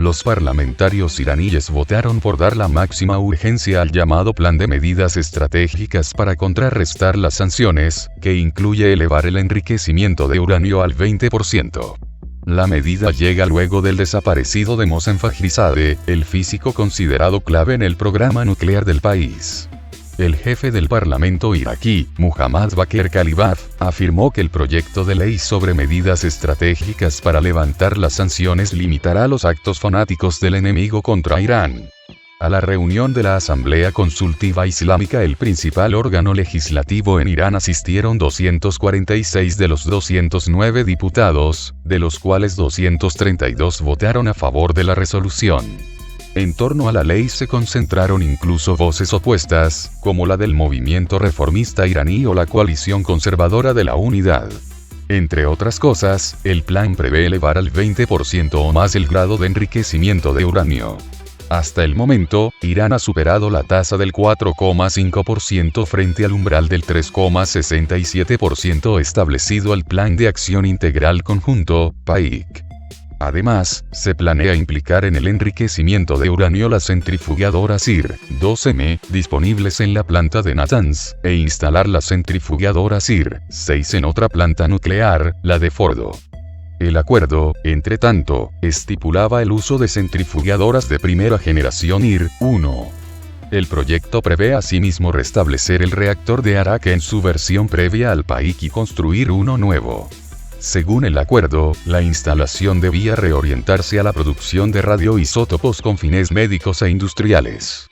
los parlamentarios iraníes votaron por dar la máxima urgencia al llamado Plan de Medidas Estratégicas para contrarrestar las sanciones, que incluye elevar el enriquecimiento de uranio al 20%. La medida llega luego del desaparecido de Mohsen Fakhrizadeh, el físico considerado clave en el programa nuclear del país. El jefe del parlamento iraquí, Muhammad Baqir Khalibaf, afirmó que el proyecto de ley sobre medidas estratégicas para levantar las sanciones limitará los actos fanáticos del enemigo contra Irán. A la reunión de la Asamblea Consultiva Islámica, el principal órgano legislativo en Irán, asistieron 246 de los 209 diputados, de los cuales 232 votaron a favor de la resolución. En torno a la ley se concentraron incluso voces opuestas, como la del movimiento reformista iraní o la coalición conservadora de la unidad. Entre otras cosas, el plan prevé elevar al 20% o más el grado de enriquecimiento de uranio. Hasta el momento, Irán ha superado la tasa del 4,5% frente al umbral del 3,67% establecido al Plan de Acción Integral Conjunto, PAIC. Además, se planea implicar en el enriquecimiento de uranio las centrifugadoras IR-2M, disponibles en la planta de Natanz, e instalar las centrifugadoras IR-6 en otra planta nuclear, la de Fordo. El acuerdo, entre tanto, estipulaba el uso de centrifugadoras de primera generación IR-1. El proyecto prevé asimismo restablecer el reactor de Arak en su versión previa al PAIC y construir uno nuevo. Según el acuerdo, la instalación debía reorientarse a la producción de radioisótopos con fines médicos e industriales.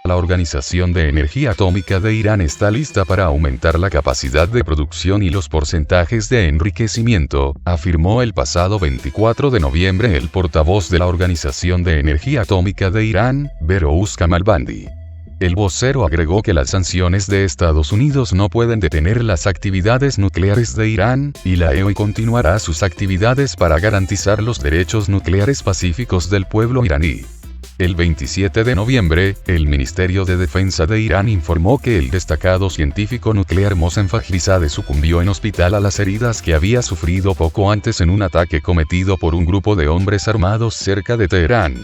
La Organización de Energía Atómica de Irán está lista para aumentar la capacidad de producción y los porcentajes de enriquecimiento, afirmó el pasado 24 de noviembre el portavoz de la Organización de Energía Atómica de Irán, Behrouz Kamalvandi. El vocero agregó que las sanciones de Estados Unidos no pueden detener las actividades nucleares de Irán, y la EOI continuará sus actividades para garantizar los derechos nucleares pacíficos del pueblo iraní. El 27 de noviembre, el Ministerio de Defensa de Irán informó que el destacado científico nuclear Mohsen Fakhrizadeh sucumbió en hospital a las heridas que había sufrido poco antes en un ataque cometido por un grupo de hombres armados cerca de Teherán.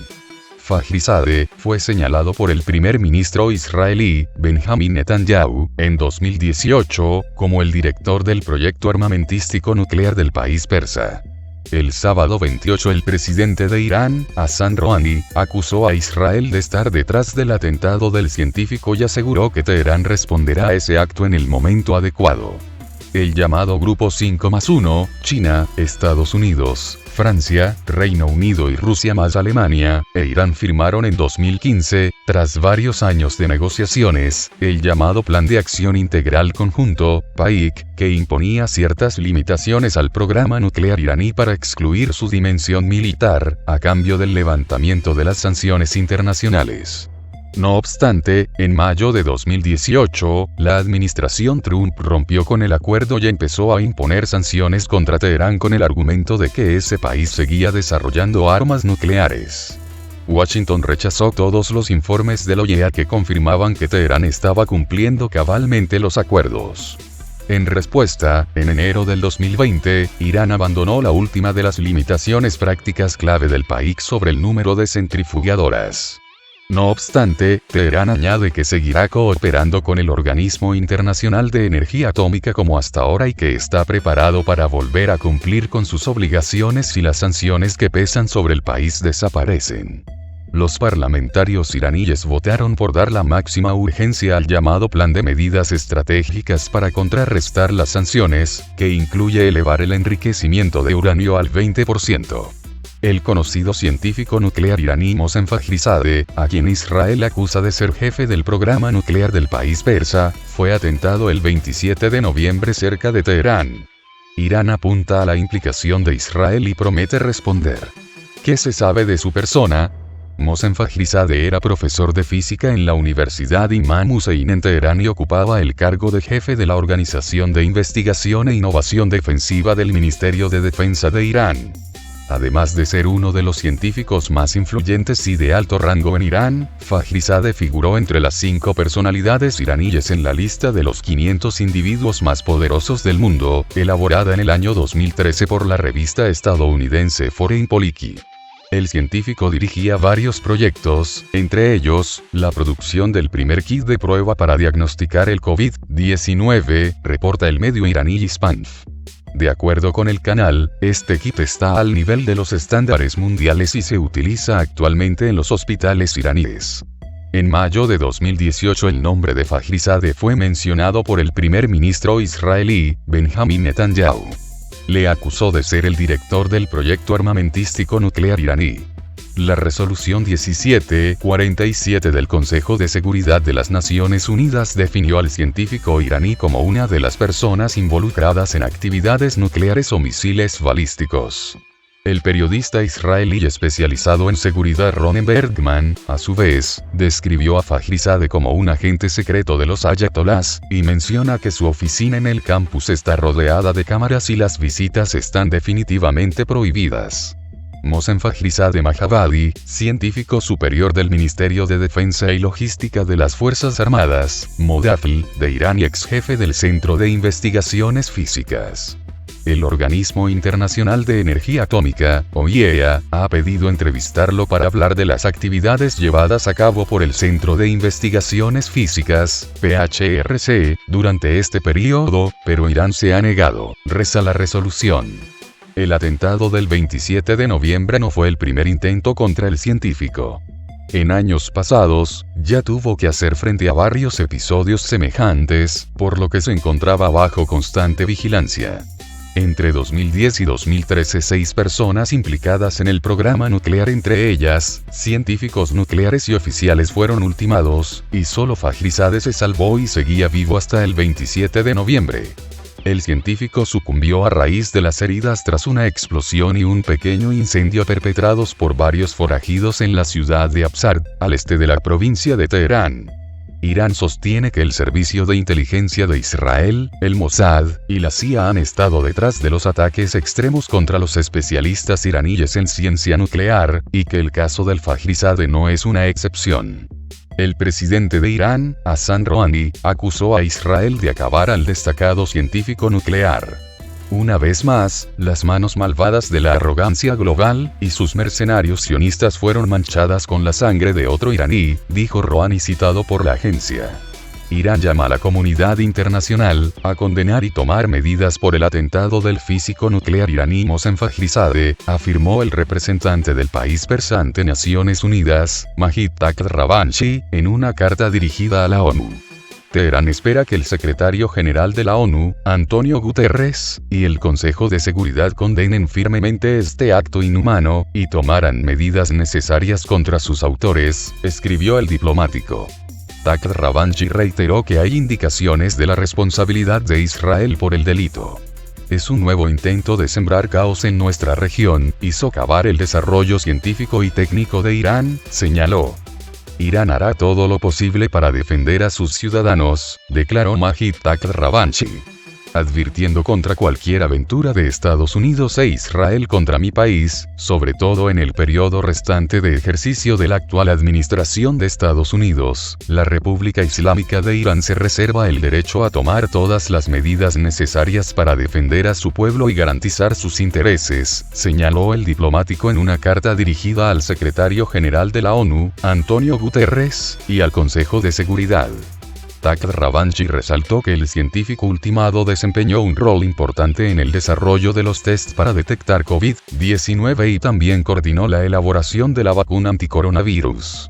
Fakhrizadeh fue señalado por el primer ministro israelí, Benjamin Netanyahu, en 2018, como el director del proyecto armamentístico nuclear del país persa. El sábado 28 el presidente de Irán, Hassan Rouhani, acusó a Israel de estar detrás del atentado del científico y aseguró que Teherán responderá a ese acto en el momento adecuado. El llamado Grupo 5+1, China, Estados Unidos, Francia, Reino Unido y Rusia más Alemania, e Irán firmaron en 2015, tras varios años de negociaciones, el llamado Plan de Acción Integral Conjunto, PAIC, que imponía ciertas limitaciones al programa nuclear iraní para excluir su dimensión militar, a cambio del levantamiento de las sanciones internacionales. No obstante, en mayo de 2018, la administración Trump rompió con el acuerdo y empezó a imponer sanciones contra Teherán con el argumento de que ese país seguía desarrollando armas nucleares. Washington rechazó todos los informes de la OEA que confirmaban que Teherán estaba cumpliendo cabalmente los acuerdos. En respuesta, en enero del 2020, Irán abandonó la última de las limitaciones prácticas clave del PAIC sobre el número de centrifugadoras. No obstante, Teherán añade que seguirá cooperando con el Organismo Internacional de Energía Atómica como hasta ahora y que está preparado para volver a cumplir con sus obligaciones si las sanciones que pesan sobre el país desaparecen. Los parlamentarios iraníes votaron por dar la máxima urgencia al llamado Plan de Medidas Estratégicas para contrarrestar las sanciones, que incluye elevar el enriquecimiento de uranio al 20%. El conocido científico nuclear iraní Mohsen Fakhrizadeh, a quien Israel acusa de ser jefe del programa nuclear del país persa, fue atentado el 27 de noviembre cerca de Teherán. Irán apunta a la implicación de Israel y promete responder. ¿Qué se sabe de su persona? Mohsen Fakhrizadeh era profesor de física en la Universidad Imam Hussein en Teherán y ocupaba el cargo de jefe de la Organización de Investigación e Innovación Defensiva del Ministerio de Defensa de Irán. Además de ser uno de los científicos más influyentes y de alto rango en Irán, Fakhrizadeh figuró entre las 5 personalidades iraníes en la lista de los 500 individuos más poderosos del mundo, elaborada en el año 2013 por la revista estadounidense Foreign Policy. El científico dirigía varios proyectos, entre ellos, la producción del primer kit de prueba para diagnosticar el COVID-19, reporta el medio iraní Ispanf. De acuerdo con el canal, este kit está al nivel de los estándares mundiales y se utiliza actualmente en los hospitales iraníes. En mayo de 2018 el nombre de Fakhrizadeh fue mencionado por el primer ministro israelí, Benjamin Netanyahu. Le acusó de ser el director del proyecto armamentístico nuclear iraní. La resolución 1747 del Consejo de Seguridad de las Naciones Unidas definió al científico iraní como una de las personas involucradas en actividades nucleares o misiles balísticos. El periodista israelí especializado en seguridad Ronen Bergman, a su vez, describió a Fakhrizadeh como un agente secreto de los ayatolás, y menciona que su oficina en el campus está rodeada de cámaras y las visitas están definitivamente prohibidas. Mohsen Fakhrizadeh Mahabadi, científico superior del Ministerio de Defensa y Logística de las Fuerzas Armadas, Modafl, de Irán y ex jefe del Centro de Investigaciones Físicas. El Organismo Internacional de Energía Atómica, (OIEA), ha pedido entrevistarlo para hablar de las actividades llevadas a cabo por el Centro de Investigaciones Físicas, PHRC, durante este periodo, pero Irán se ha negado, reza la resolución. El atentado del 27 de noviembre no fue el primer intento contra el científico. En años pasados, ya tuvo que hacer frente a varios episodios semejantes, por lo que se encontraba bajo constante vigilancia. Entre 2010 y 2013 6 personas implicadas en el programa nuclear, entre ellas, científicos nucleares y oficiales, fueron ultimados, y solo Fakhrizadeh se salvó y seguía vivo hasta el 27 de noviembre. El científico sucumbió a raíz de las heridas tras una explosión y un pequeño incendio perpetrados por varios forajidos en la ciudad de Absard, al este de la provincia de Teherán. Irán sostiene que el Servicio de Inteligencia de Israel, el Mossad, y la CIA han estado detrás de los ataques extremos contra los especialistas iraníes en ciencia nuclear, y que el caso del Fakhrizadeh no es una excepción. El presidente de Irán, Hassan Rouhani, acusó a Israel de acabar al destacado científico nuclear. Una vez más, las manos malvadas de la arrogancia global, y sus mercenarios sionistas fueron manchadas con la sangre de otro iraní, dijo Rouhani citado por la agencia. Irán llama a la comunidad internacional a condenar y tomar medidas por el atentado del físico nuclear iraní Mohsen Fakhrizadeh, afirmó el representante del país persa ante Naciones Unidas, Majid Takht Ravanchi, en una carta dirigida a la ONU. Teherán espera que el secretario general de la ONU, Antonio Guterres, y el Consejo de Seguridad condenen firmemente este acto inhumano, y tomarán medidas necesarias contra sus autores, escribió el diplomático. Takht Ravanchi reiteró que hay indicaciones de la responsabilidad de Israel por el delito. Es un nuevo intento de sembrar caos en nuestra región, y socavar el desarrollo científico y técnico de Irán, señaló. Irán hará todo lo posible para defender a sus ciudadanos, declaró Majid Takht Ravanchi. Advirtiendo contra cualquier aventura de Estados Unidos e Israel contra mi país, sobre todo en el periodo restante de ejercicio de la actual administración de Estados Unidos, la República Islámica de Irán se reserva el derecho a tomar todas las medidas necesarias para defender a su pueblo y garantizar sus intereses, señaló el diplomático en una carta dirigida al secretario general de la ONU, Antonio Guterres, y al Consejo de Seguridad. Takht Ravanchi resaltó que el científico ultimado desempeñó un rol importante en el desarrollo de los tests para detectar COVID-19 y también coordinó la elaboración de la vacuna anticoronavirus.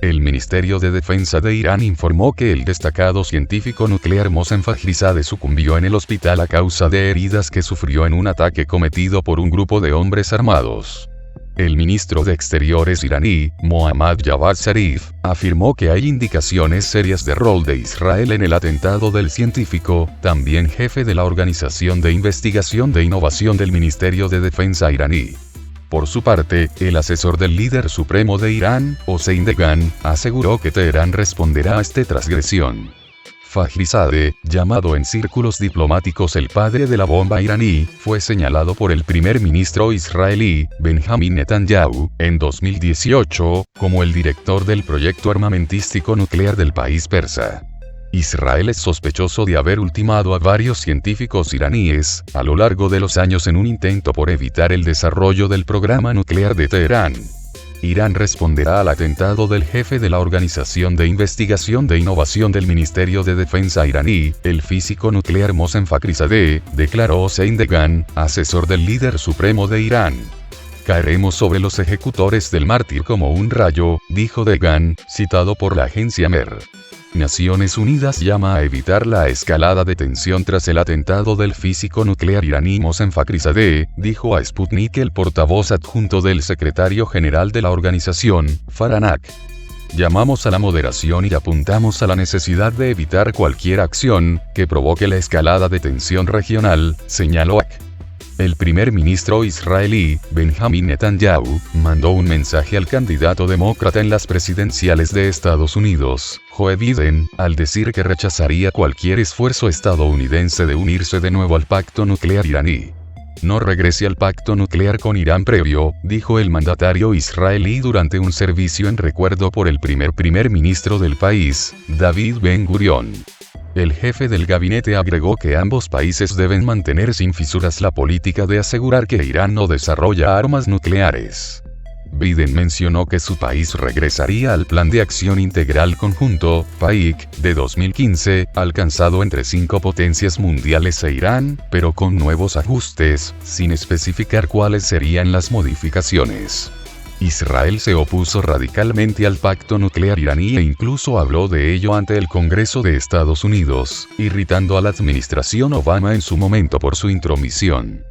El Ministerio de Defensa de Irán informó que el destacado científico nuclear Mohsen Fakhrizadeh sucumbió en el hospital a causa de heridas que sufrió en un ataque cometido por un grupo de hombres armados. El ministro de Exteriores iraní, Mohammad Javad Zarif, afirmó que hay indicaciones serias de rol de Israel en el atentado del científico, también jefe de la Organización de Investigación de Innovación del Ministerio de Defensa iraní. Por su parte, el asesor del líder supremo de Irán, Hossein Degan, aseguró que Teherán responderá a esta transgresión. Fakhrizadeh, llamado en círculos diplomáticos el padre de la bomba iraní, fue señalado por el primer ministro israelí, Benjamin Netanyahu, en 2018, como el director del proyecto armamentístico nuclear del país persa. Israel es sospechoso de haber ultimado a varios científicos iraníes, a lo largo de los años en un intento por evitar el desarrollo del programa nuclear de Teherán. Irán responderá al atentado del jefe de la Organización de Investigación de Innovación del Ministerio de Defensa iraní, el físico nuclear Mohsen Fakhrizadeh, declaró Hossein Degan, asesor del líder supremo de Irán. Caeremos sobre los ejecutores del mártir como un rayo, dijo Degan, citado por la agencia MER. Naciones Unidas llama a evitar la escalada de tensión tras el atentado del físico nuclear iraní Mohsen Fakhrizadeh, dijo a Sputnik el portavoz adjunto del secretario general de la organización, Faranak. Llamamos a la moderación y apuntamos a la necesidad de evitar cualquier acción que provoque la escalada de tensión regional, señaló Ak. El primer ministro israelí, Benjamin Netanyahu, mandó un mensaje al candidato demócrata en las presidenciales de Estados Unidos, Joe Biden, al decir que rechazaría cualquier esfuerzo estadounidense de unirse de nuevo al pacto nuclear iraní. No regrese al pacto nuclear con Irán previo, dijo el mandatario israelí durante un servicio en recuerdo por el primer ministro del país, David Ben-Gurion. El jefe del gabinete agregó que ambos países deben mantener sin fisuras la política de asegurar que Irán no desarrolla armas nucleares. Biden mencionó que su país regresaría al Plan de Acción Integral Conjunto, PAIC, de 2015, alcanzado entre 5 potencias mundiales e Irán, pero con nuevos ajustes, sin especificar cuáles serían las modificaciones. Israel se opuso radicalmente al pacto nuclear iraní e incluso habló de ello ante el Congreso de Estados Unidos, irritando a la administración Obama en su momento por su intromisión.